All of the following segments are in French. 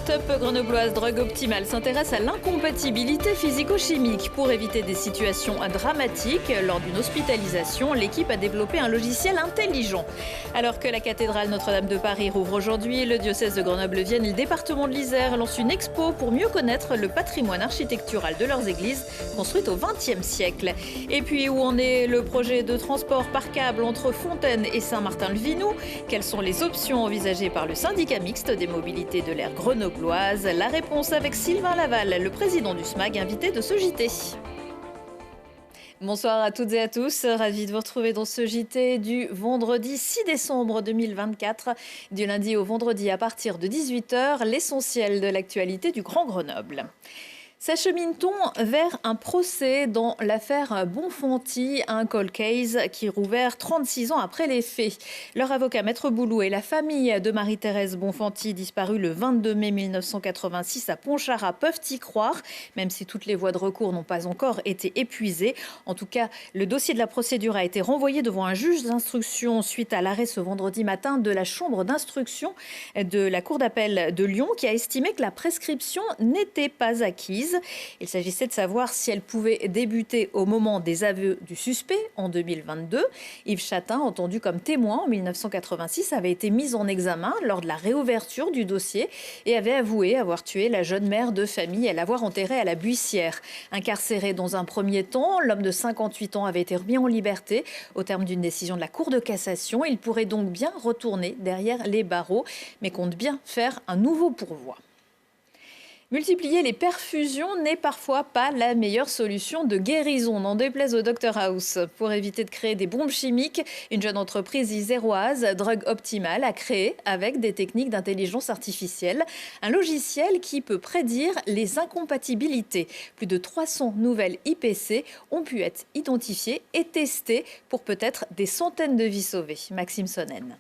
start-up grenobloise Drug Optimal s'intéresse à l'incompatibilité physico-chimique. Pour éviter des situations dramatiques, lors d'une hospitalisation, l'équipe a développé un logiciel intelligent. Alors que la cathédrale Notre-Dame de Paris rouvre aujourd'hui, le diocèse de Grenoble-Vienne et le département de l'Isère lancent une expo pour mieux connaître le patrimoine architectural de leurs églises construites au XXe siècle. Et puis, où en est le projet de transport par câble entre Fontaine et Saint-Martin-le-Vinoux? Quelles sont les options envisagées par le syndicat mixte des mobilités de l'aire grenobloise? La réponse avec Sylvain Laval, le président du SMAG, invité de ce JT. Bonsoir à toutes et à tous, ravi de vous retrouver dans ce JT du vendredi 6 décembre 2024. Du lundi au vendredi à partir de 18h, l'essentiel de l'actualité du Grand Grenoble. S'achemine-t-on vers un procès dans l'affaire Bonfanti, un cold case qui rouvert 36 ans après les faits? Leur avocat Maître Boulou et la famille de Marie-Thérèse Bonfanti, disparue le 22 mai 1986 à Pontcharrat, peuvent y croire, même si toutes les voies de recours n'ont pas encore été épuisées. En tout cas, le dossier de la procédure a été renvoyé devant un juge d'instruction suite à l'arrêt ce vendredi matin de la chambre d'instruction de la cour d'appel de Lyon, qui a estimé que la prescription n'était pas acquise. Il s'agissait de savoir si elle pouvait débuter au moment des aveux du suspect en 2022. Yves Chatin, entendu comme témoin en 1986, avait été mis en examen lors de la réouverture du dossier et avait avoué avoir tué la jeune mère de famille et l'avoir enterrée à la Buissière. Incarcéré dans un premier temps, l'homme de 58 ans avait été remis en liberté au terme d'une décision de la Cour de cassation. Il pourrait donc bien retourner derrière les barreaux, mais compte bien faire un nouveau pourvoi. Multiplier les perfusions n'est parfois pas la meilleure solution de guérison, n'en déplaise au Dr House. Pour éviter de créer des bombes chimiques, une jeune entreprise iséroise, Drug Optimal, a créé, avec des techniques d'intelligence artificielle, un logiciel qui peut prédire les incompatibilités. Plus de 300 nouvelles IPC ont pu être identifiées et testées pour peut-être des centaines de vies sauvées. Maxime Sonnen.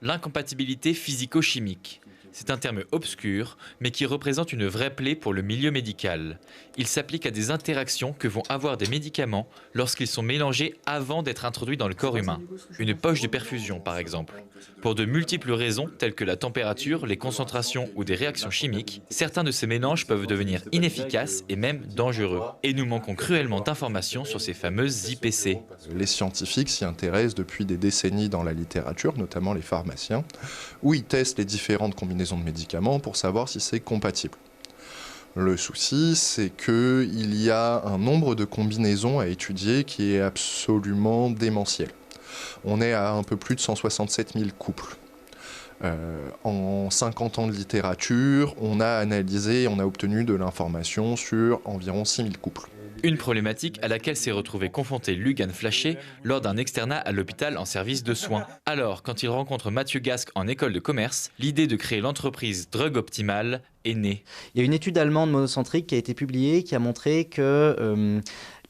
L'incompatibilité physico-chimique. C'est un terme obscur, mais qui représente une vraie plaie pour le milieu médical. Il s'applique à des interactions que vont avoir des médicaments lorsqu'ils sont mélangés avant d'être introduits dans le corps humain. Une poche de perfusion, par exemple. Pour de multiples raisons, telles que la température, les concentrations ou des réactions chimiques, certains de ces mélanges peuvent devenir inefficaces et même dangereux. Et nous manquons cruellement d'informations sur ces fameuses IPC. Les scientifiques s'y intéressent depuis des décennies dans la littérature, notamment les pharmaciens, où ils testent les différentes combinaisons de médicaments pour savoir si c'est compatible. Le souci, c'est qu'il y a un nombre de combinaisons à étudier qui est absolument démentiel. On est à un peu plus de 167 000 couples. En 50 ans de littérature, on a analysé, on a obtenu de l'information sur environ 6 000 couples. Une problématique à laquelle s'est retrouvé confronté Lugan Flachet lors d'un externat à l'hôpital en service de soins. Alors, quand il rencontre Mathieu Gasque en école de commerce, l'idée de créer l'entreprise Drug Optimal est née. Il y a une étude allemande monocentrique qui a été publiée qui a montré que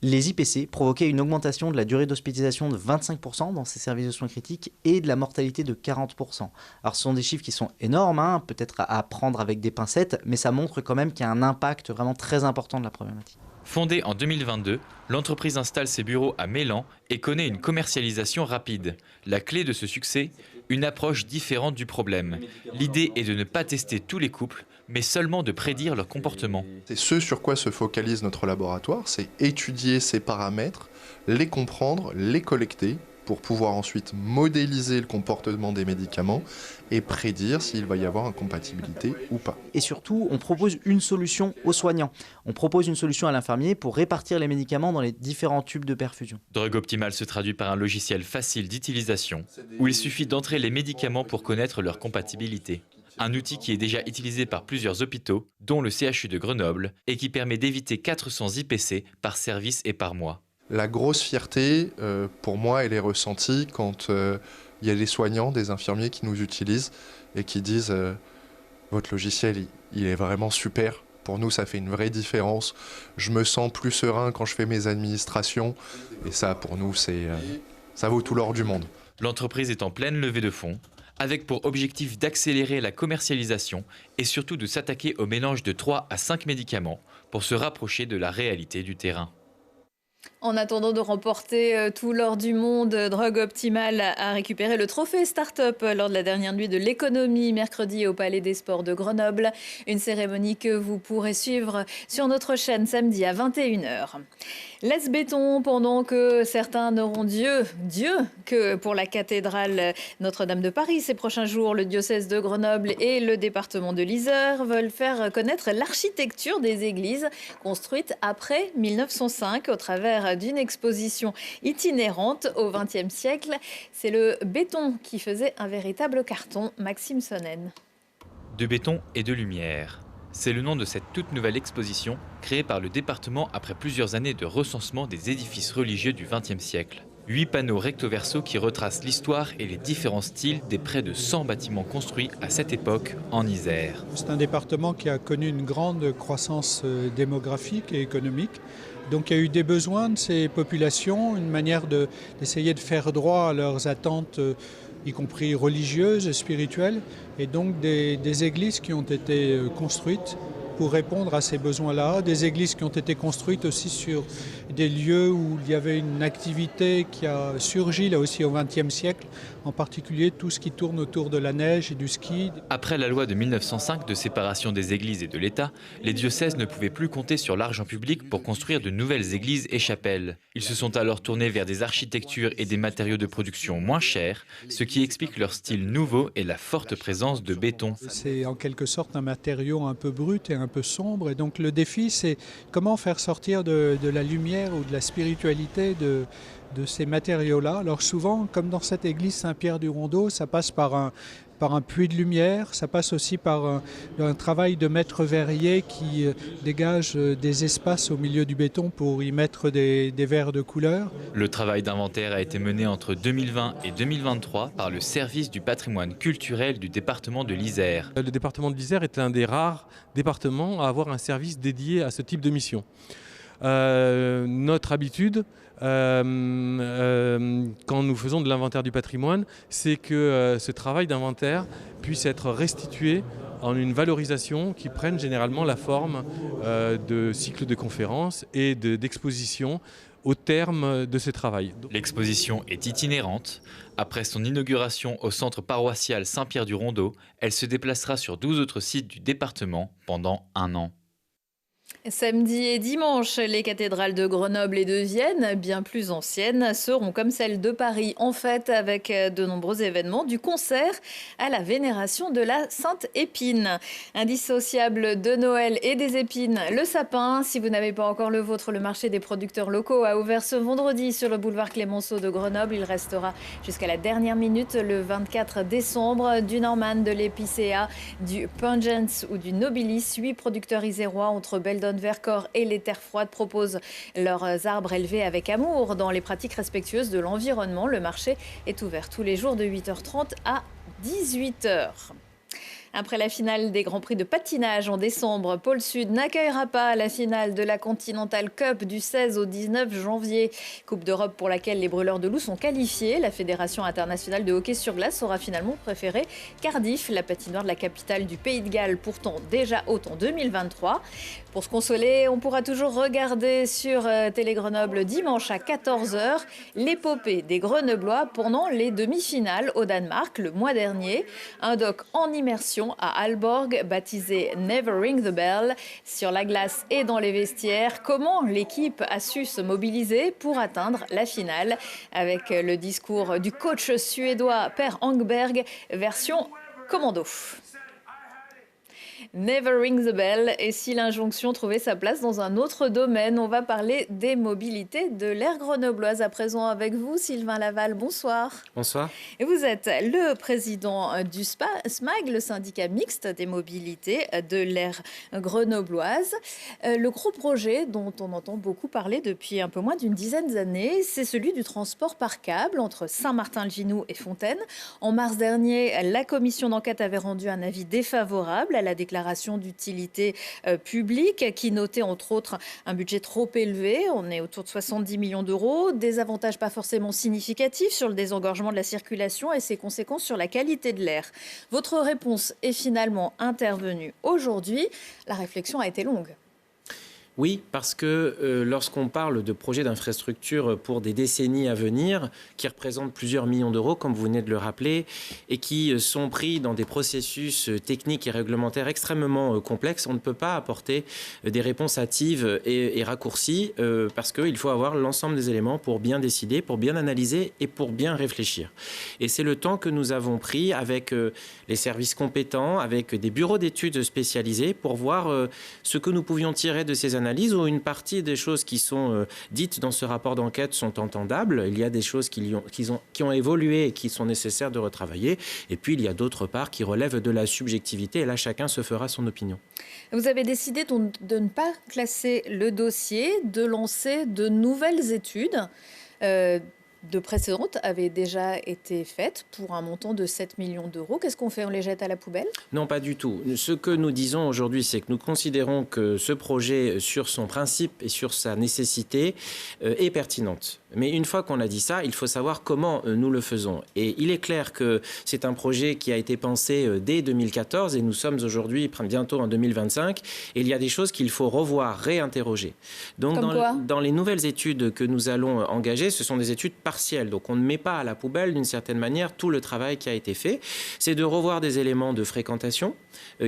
les IPC provoquaient une augmentation de la durée d'hospitalisation de 25% dans ces services de soins critiques et de la mortalité de 40%. Alors ce sont des chiffres qui sont énormes, peut-être à prendre avec des pincettes, mais ça montre quand même qu'il y a un impact vraiment très important de la problématique. Fondée en 2022, l'entreprise installe ses bureaux à Mélan et connaît une commercialisation rapide. La clé de ce succès, une approche différente du problème. L'idée est de ne pas tester tous les couples, mais seulement de prédire leur comportement. C'est ce sur quoi se focalise notre laboratoire, c'est étudier ces paramètres, les comprendre, les collecter, pour pouvoir ensuite modéliser le comportement des médicaments et prédire s'il va y avoir incompatibilité ou pas. Et surtout, on propose une solution aux soignants. On propose une solution à l'infirmier pour répartir les médicaments dans les différents tubes de perfusion. Drug Optimal se traduit par un logiciel facile d'utilisation, où il suffit d'entrer les médicaments pour connaître leur compatibilité. Un outil qui est déjà utilisé par plusieurs hôpitaux, dont le CHU de Grenoble, et qui permet d'éviter 400 IPC par service et par mois. La grosse fierté, pour moi, elle est ressentie quand il y a des soignants, des infirmiers qui nous utilisent et qui disent votre logiciel, il est vraiment super. Pour nous, ça fait une vraie différence. Je me sens plus serein quand je fais mes administrations. Et ça, pour nous, ça vaut tout l'or du monde. L'entreprise est en pleine levée de fonds, avec pour objectif d'accélérer la commercialisation et surtout de s'attaquer au mélange de 3 à 5 médicaments pour se rapprocher de la réalité du terrain. En attendant de remporter tout l'or du monde, Drug Optimal a récupéré le trophée Start-up lors de la dernière nuit de l'économie mercredi au Palais des Sports de Grenoble. Une cérémonie que vous pourrez suivre sur notre chaîne samedi à 21h. Laisse béton pendant que certains n'auront Dieu que pour la cathédrale Notre-Dame de Paris. Ces prochains jours, le diocèse de Grenoble et le département de l'Isère veulent faire connaître l'architecture des églises construites après 1905 au travers d'une exposition itinérante au XXe siècle. C'est le béton qui faisait un véritable carton. Maxime Sonnen. De béton et de lumière. C'est le nom de cette toute nouvelle exposition créée par le département après plusieurs années de recensement des édifices religieux du XXe siècle. 8 panneaux recto-verso qui retracent l'histoire et les différents styles des près de 100 bâtiments construits à cette époque en Isère. C'est un département qui a connu une grande croissance démographique et économique. Donc il y a eu des besoins de ces populations, une manière d'essayer de faire droit à leurs attentes, y compris religieuses et spirituelles, et donc des églises qui ont été construites pour répondre à ces besoins-là, des églises qui ont été construites aussi sur des lieux où il y avait une activité qui a surgi là aussi au XXe siècle, en particulier tout ce qui tourne autour de la neige et du ski. Après la loi de 1905 de séparation des églises et de l'État, les diocèses ne pouvaient plus compter sur l'argent public pour construire de nouvelles églises et chapelles. Ils se sont alors tournés vers des architectures et des matériaux de production moins chers, ce qui explique leur style nouveau et la forte présence de béton. C'est en quelque sorte un matériau un peu brut et un peu sombre, et donc le défi c'est comment faire sortir de la lumière ou de la spiritualité de ces matériaux-là. Alors souvent, comme dans cette église Saint-Pierre-du-Rondeau, ça passe par un puits de lumière, ça passe aussi par un travail de maître verrier qui dégage des espaces au milieu du béton pour y mettre des verres de couleur. Le travail d'inventaire a été mené entre 2020 et 2023 par le service du patrimoine culturel du département de l'Isère. Le département de l'Isère est un des rares départements à avoir un service dédié à ce type de mission. Notre habitude, quand nous faisons de l'inventaire du patrimoine, c'est que ce travail d'inventaire puisse être restitué en une valorisation qui prenne généralement la forme de cycles de conférences et d'expositions au terme de ce travail. L'exposition est itinérante. Après son inauguration au centre paroissial Saint-Pierre-du-Rondeau, elle se déplacera sur 12 autres sites du département pendant 1 an. Samedi et dimanche, les cathédrales de Grenoble et de Vienne, bien plus anciennes, seront comme celle de Paris en fête avec de nombreux événements, du concert à la vénération de la Sainte Épine. Indissociable de Noël et des épines, le sapin. Si vous n'avez pas encore le vôtre, le marché des producteurs locaux a ouvert ce vendredi sur le boulevard Clémenceau de Grenoble. Il restera jusqu'à la dernière minute le 24 décembre. Du Norman, de l'Épicéa, du Pungens ou du Nobilis, 8 producteurs isérois entre Beldon, Vercors et les Terres Froides proposent leurs arbres élevés avec amour dans les pratiques respectueuses de l'environnement. Le marché est ouvert tous les jours de 8h30 à 18h. Après la finale des Grands Prix de patinage en décembre, Pôle Sud n'accueillera pas la finale de la Continental Cup du 16 au 19 janvier. Coupe d'Europe pour laquelle les brûleurs de loups sont qualifiés. La Fédération internationale de hockey sur glace aura finalement préféré Cardiff, la patinoire de la capitale du Pays de Galles, pourtant déjà haute en 2023. Pour se consoler, on pourra toujours regarder sur Télé Grenoble dimanche à 14h l'épopée des Grenoblois pendant les demi-finales au Danemark le mois dernier. Un doc en immersion à Aalborg, baptisé Never Ring the Bell, sur la glace et dans les vestiaires. Comment l'équipe a su se mobiliser pour atteindre la finale, avec le discours du coach suédois Per Angberg, version commando. Never ring the bell. Et si l'injonction trouvait sa place dans un autre domaine, on va parler des mobilités de l'aire grenobloise. À présent avec vous, Sylvain Laval, bonsoir. Bonsoir. Et vous êtes le président du SMAG, le syndicat mixte des mobilités de l'aire grenobloise. Le gros projet dont on entend beaucoup parler depuis un peu moins d'une dizaine d'années, c'est celui du transport par câble entre Saint-Martin-le-Ginoux et Fontaine. En mars dernier, la commission d'enquête avait rendu un avis défavorable à la déclaration d'utilité publique qui notait entre autres un budget trop élevé. On est autour de 70 millions d'euros, des avantages pas forcément significatifs sur le désengorgement de la circulation et ses conséquences sur la qualité de l'air. Votre réponse est finalement intervenue aujourd'hui. La réflexion a été longue. Oui, parce que lorsqu'on parle de projets d'infrastructure pour des décennies à venir, qui représentent plusieurs millions d'euros, comme vous venez de le rappeler, et qui sont pris dans des processus techniques et réglementaires extrêmement complexes, on ne peut pas apporter des réponses hâtives et raccourcies, parce qu'il faut avoir l'ensemble des éléments pour bien décider, pour bien analyser et pour bien réfléchir. Et c'est le temps que nous avons pris avec les services compétents, avec des bureaux d'études spécialisés, pour voir ce que nous pouvions tirer de ces analyse où une partie des choses qui sont dites dans ce rapport d'enquête sont entendables. Il y a des choses qui ont évolué et qui sont nécessaires de retravailler. Et puis, il y a d'autres parts qui relèvent de la subjectivité. Et là, chacun se fera son opinion. Vous avez décidé de ne pas classer le dossier, de lancer de nouvelles études. De précédentes avaient déjà été faites pour un montant de 7 millions d'euros. Qu'est-ce qu'on fait? On les jette à la poubelle? Non, pas du tout. Ce que nous disons aujourd'hui, c'est que nous considérons que ce projet, sur son principe et sur sa nécessité, est pertinente. Mais une fois qu'on a dit ça, il faut savoir comment nous le faisons. Et il est clair que c'est un projet qui a été pensé dès 2014 et nous sommes aujourd'hui bientôt en 2025. Et il y a des choses qu'il faut revoir, réinterroger. Donc dans les nouvelles études que nous allons engager, ce sont des études partielles. Donc on ne met pas à la poubelle d'une certaine manière tout le travail qui a été fait. C'est de revoir des éléments de fréquentation.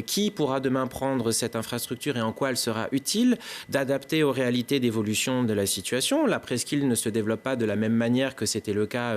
Qui pourra demain prendre cette infrastructure et en quoi elle sera utile, d'adapter aux réalités d'évolution de la situation. La presqu'île ne se développe pas de la même manière que c'était le cas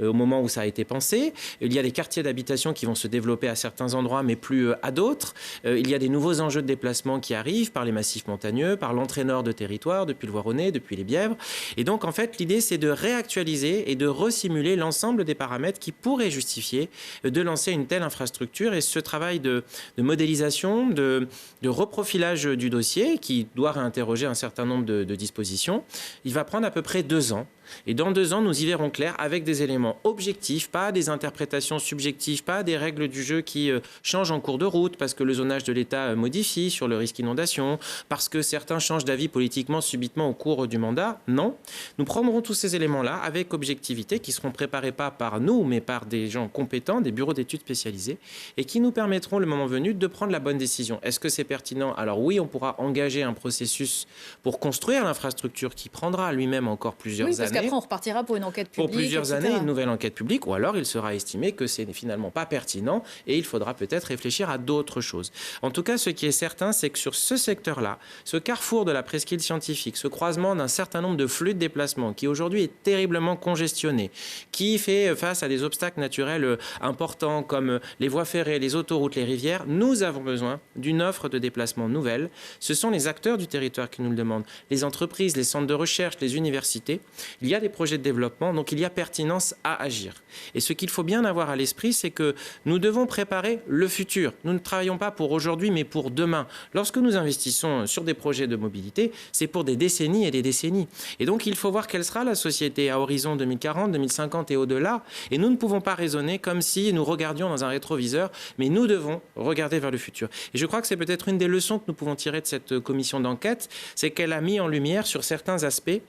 au moment où ça a été pensé. Il y a des quartiers d'habitation qui vont se développer à certains endroits, mais plus à d'autres. Il y a des nouveaux enjeux de déplacement qui arrivent par les massifs montagneux, par l'entrée nord de territoire, depuis le Voironnais, depuis les Bièvres. Et donc, en fait, l'idée, c'est de réactualiser et de resimuler l'ensemble des paramètres qui pourraient justifier de lancer une telle infrastructure. Et ce travail de modélisation, de reprofilage du dossier, qui doit réinterroger un certain nombre de dispositions, il va prendre à peu près 2 ans. Et dans 2 ans, nous y verrons clair avec des éléments objectifs, pas des interprétations subjectives, pas des règles du jeu qui changent en cours de route parce que le zonage de l'État modifie sur le risque inondation, parce que certains changent d'avis politiquement subitement au cours du mandat. Non, nous prendrons tous ces éléments-là avec objectivité qui seront préparés pas par nous, mais par des gens compétents, des bureaux d'études spécialisés et qui nous permettront, le moment venu, de prendre la bonne décision. Est-ce que c'est pertinent? Alors oui, on pourra engager un processus pour construire l'infrastructure qui prendra lui-même encore plusieurs années. Après, on repartira pour une enquête publique. Pour plusieurs etc. années, une nouvelle enquête publique, ou alors il sera estimé que c'est finalement pas pertinent et il faudra peut-être réfléchir à d'autres choses. En tout cas, ce qui est certain, c'est que sur ce secteur-là, ce carrefour de la presqu'île scientifique, ce croisement d'un certain nombre de flux de déplacement qui aujourd'hui est terriblement congestionné, qui fait face à des obstacles naturels importants comme les voies ferrées, les autoroutes, les rivières, nous avons besoin d'une offre de déplacement nouvelle. Ce sont les acteurs du territoire qui nous le demandent, les entreprises, les centres de recherche, les universités. Il y a des projets de développement, donc il y a pertinence à agir. Et ce qu'il faut bien avoir à l'esprit, c'est que nous devons préparer le futur. Nous ne travaillons pas pour aujourd'hui, mais pour demain. Lorsque nous investissons sur des projets de mobilité, c'est pour des décennies et des décennies. Et donc, il faut voir quelle sera la société à horizon 2040, 2050 et au-delà. Et nous ne pouvons pas raisonner comme si nous regardions dans un rétroviseur, mais nous devons regarder vers le futur. Et je crois que c'est peut-être une des leçons que nous pouvons tirer de cette commission d'enquête, c'est qu'elle a mis en lumière sur certains aspects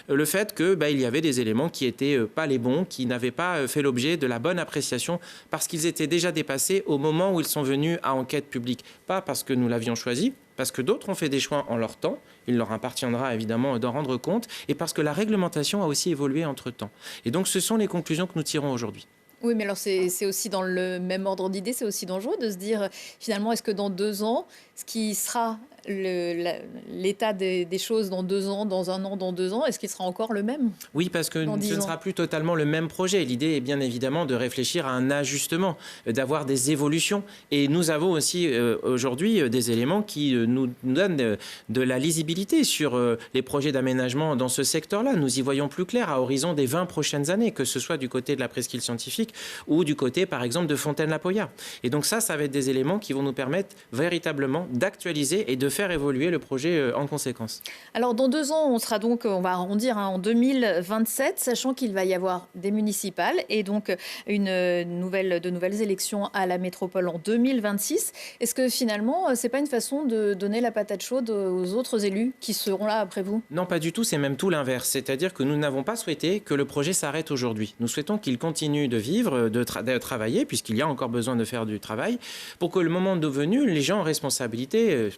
le fait que il y avait des éléments qui n'étaient pas les bons, qui n'avaient pas fait l'objet de la bonne appréciation parce qu'ils étaient déjà dépassés au moment où ils sont venus à enquête publique. Pas parce que nous l'avions choisi, parce que d'autres ont fait des choix en leur temps, il leur appartiendra évidemment d'en rendre compte, et parce que la réglementation a aussi évolué entre-temps. Et donc ce sont les conclusions que nous tirons aujourd'hui. Oui, mais alors c'est aussi dans le même ordre d'idée, c'est aussi dangereux de se dire finalement, est-ce que dans 2 ans, ce qui sera l'état des choses dans 2 ans, dans 1 an, dans 2 ans, est-ce qu'il sera encore le même? Oui, parce que ce ne sera plus totalement le même projet. L'idée est bien évidemment de réfléchir à un ajustement, d'avoir des évolutions. Et nous avons aussi aujourd'hui des éléments qui nous donnent de la lisibilité sur les projets d'aménagement dans ce secteur-là. Nous y voyons plus clair à horizon des 20 prochaines années, que ce soit du côté de la presqu'île scientifique ou du côté, par exemple, de Fontaine-la-Poya. Et donc ça va être des éléments qui vont nous permettre véritablement d'actualiser et de faire évoluer le projet en conséquence. Alors dans 2 ans, on va arrondir en 2027, sachant qu'il va y avoir des municipales et donc de nouvelles élections à la métropole en 2026. Est-ce que finalement, c'est pas une façon de donner la patate chaude aux autres élus qui seront là après vous? Non, pas du tout, c'est même tout l'inverse. C'est-à-dire que nous n'avons pas souhaité que le projet s'arrête aujourd'hui. Nous souhaitons qu'il continue de vivre, de travailler, puisqu'il y a encore besoin de faire du travail, pour que le moment venu, les gens en responsabilité responsabilité,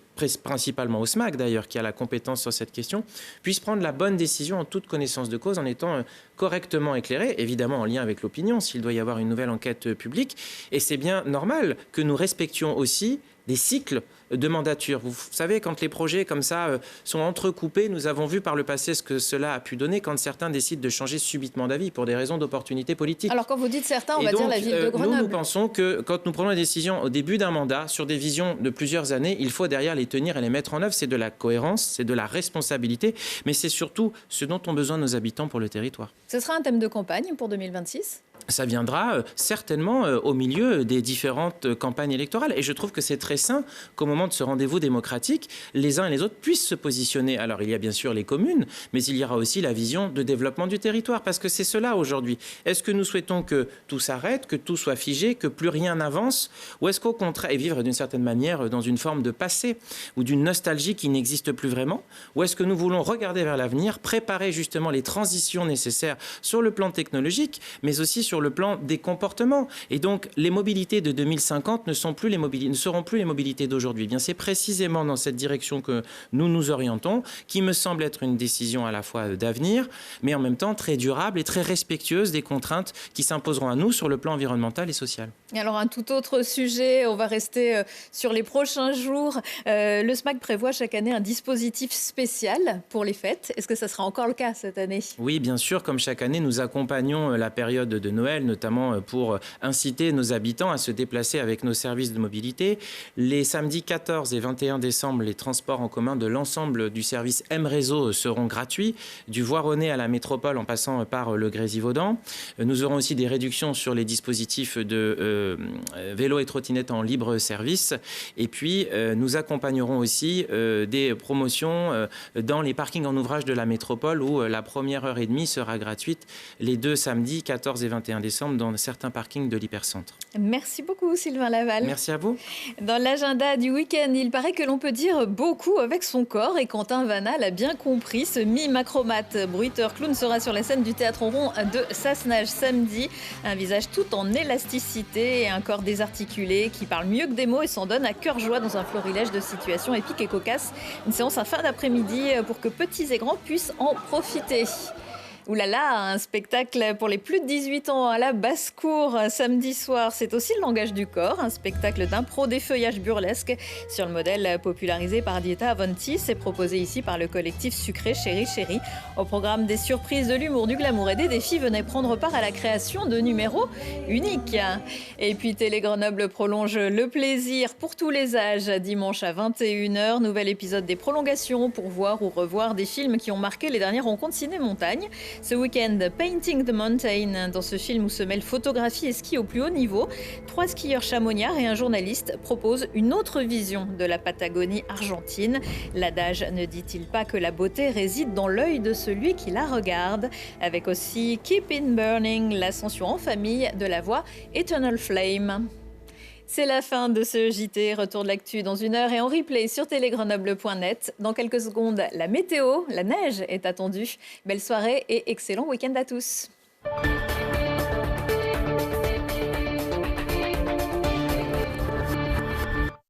principalement au SMAC d'ailleurs, qui a la compétence sur cette question, puisse prendre la bonne décision en toute connaissance de cause, en étant correctement éclairé, évidemment en lien avec l'opinion, s'il doit y avoir une nouvelle enquête publique. Et c'est bien normal que nous respections aussi des cycles de mandature. Vous savez, quand les projets comme ça sont entrecoupés, nous avons vu par le passé ce que cela a pu donner quand certains décident de changer subitement d'avis pour des raisons d'opportunité politique. Alors quand vous dites certains, on Et va donc, dire la ville de Grenoble. Nous pensons que quand nous prenons des décisions au début d'un mandat, sur des visions de plusieurs années, il faut derrière les tenir et les mettre en œuvre. C'est de la cohérence, c'est de la responsabilité, mais c'est surtout ce dont ont besoin nos habitants pour le territoire. Ce sera un thème de campagne pour 2026 ? Ça viendra certainement au milieu des différentes campagnes électorales. Et je trouve que c'est très sain qu'au moment de ce rendez-vous démocratique, les uns et les autres puissent se positionner. Alors, il y a bien sûr les communes, mais il y aura aussi la vision de développement du territoire, parce que c'est cela aujourd'hui. Est-ce que nous souhaitons que tout s'arrête, que tout soit figé, que plus rien n'avance, ou est-ce qu'au contraire, et vivre d'une certaine manière dans une forme de passé ou d'une nostalgie qui n'existe plus vraiment, ou est-ce que nous voulons regarder vers l'avenir, préparer justement les transitions nécessaires sur le plan technologique, mais aussi sur le plan des comportements. Et donc, les mobilités de 2050 ne seront plus les mobilités d'aujourd'hui. Eh bien, c'est précisément dans cette direction que nous nous orientons, qui me semble être une décision à la fois d'avenir, mais en même temps très durable et très respectueuse des contraintes qui s'imposeront à nous sur le plan environnemental et social. Alors, un tout autre sujet, on va rester sur les prochains jours. Le SMAC prévoit chaque année un dispositif spécial pour les fêtes. Est-ce que ça sera encore le cas cette année ? Oui, bien sûr. Comme chaque année, nous accompagnons la période de Noël, notamment pour inciter nos habitants à se déplacer avec nos services de mobilité. Les samedis 14 et 21 décembre, les transports en commun de l'ensemble du service M-Réseau seront gratuits, du Voironnais à la métropole en passant par le Grésivaudan. Nous aurons aussi des réductions sur les dispositifs de vélos et trottinettes en libre service. Et puis, nous accompagnerons aussi des promotions dans les parkings en ouvrage de la métropole où la première heure et demie sera gratuite les deux samedis 14 et 21 décembre dans certains parkings de l'hypercentre. Merci beaucoup Sylvain Laval. Merci à vous. Dans l'agenda du week-end, il paraît que l'on peut dire beaucoup avec son corps et Quentin Vanal a bien compris. Ce mime acromate, bruiteur, clown sera sur la scène du Théâtre Rond de Sassenage samedi. Un visage tout en élasticité et un corps désarticulé qui parle mieux que des mots et s'en donne à cœur joie dans un florilège de situations épiques et cocasses. Une séance en fin d'après-midi pour que petits et grands puissent en profiter. Ouh là là, un spectacle pour les plus de 18 ans à la basse-cour samedi soir. C'est aussi le langage du corps, un spectacle d'impro défeuillage burlesque sur le modèle popularisé par Dieta Avanti. C'est proposé ici par le collectif Sucré Chéri Chéri. Au programme des surprises, de l'humour, du glamour et des défis, venez prendre part à la création de numéros uniques. Et puis Télé Grenoble prolonge le plaisir pour tous les âges. Dimanche à 21h, nouvel épisode des prolongations pour voir ou revoir des films qui ont marqué les dernières rencontres ciné-montagne. Ce week-end, Painting the Mountain, dans ce film où se mêlent photographie et ski au plus haut niveau. 3 skieurs chamonniards et un journaliste proposent une autre vision de la Patagonie argentine. L'adage ne dit-il pas que la beauté réside dans l'œil de celui qui la regarde, avec aussi Keep in Burning, l'ascension en famille de la voix Eternal Flame. C'est la fin de ce JT. Retour de l'actu dans 1 heure et en replay sur télégrenoble.net. Dans quelques secondes, la météo, la neige est attendue. Belle soirée et excellent week-end à tous.